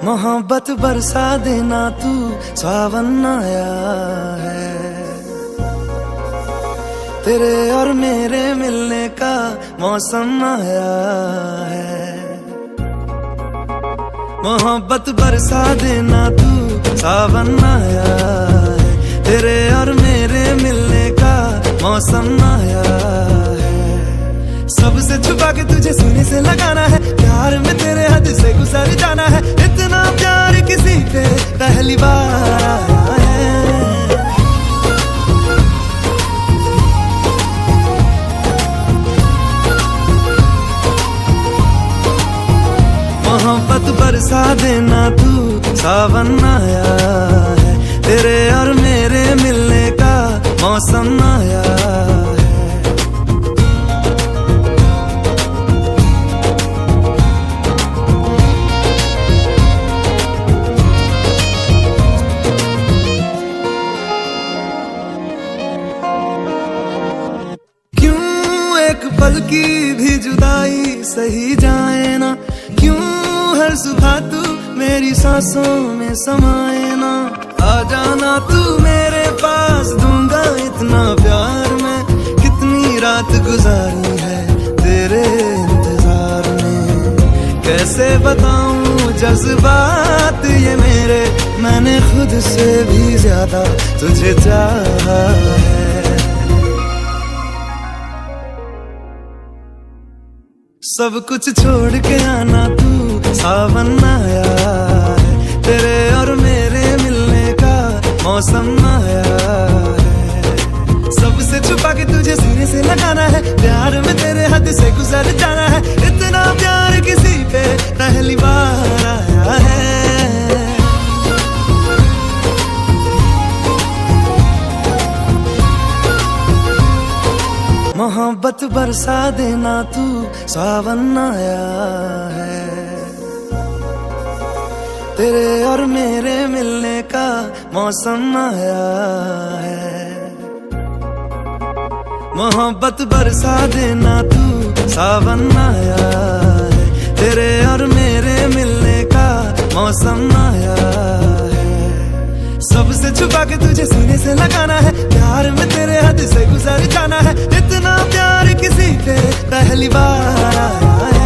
मोहब्बत बरसा देना तू, सावन आया है। तेरे और मेरे मिलने का मौसम आया है। मोहब्बत बरसा देना तू, सावन आया है। तेरे और मेरे मिलने का मौसम आया है। सबसे छुपा के तुझे सीने से लगाना है, प्यार में तेरे हद से गुजर जाना है। इतना प्यार किसी पे पहली बार आया है। मोहब्बत बरसा देना तू, सावन आया है। तेरे और मेरे मिलने का मौसम आया है। एक पल की भी जुदाई सही जाए ना, क्यों हर सुबह तू मेरी सांसों में समाए ना। आ जाना तू मेरे पास, दूंगा इतना प्यार मैं। कितनी रात गुजारी है तेरे इंतजार में, कैसे बताऊं जज्बात ये मेरे। मैंने खुद से भी ज्यादा तुझे चाहा है। सब कुछ छोड़ के आना तू, सावन आया है। तेरे और मेरे मिलने का मौसम आया है। सबसे छुपा के तुझे सीने से लगाना है, प्यार में तेरे हद से गुजर जाना है। इतना प्यार किसी पे पहली बार आया है। मोहब्बत बरसा देना तू, सावन आया है। तेरे और मेरे मिलने का मौसम आया है। मोहब्बत बरसा देना तू, सावन आया है। तेरे और मेरे मिलने का मौसम आया है। सबसे छुपा के तुझे सीने से लगाना है, प्यार में तेरे हद से गुजर जाना है। इतना प्यार किसी पे पहली बार आया है।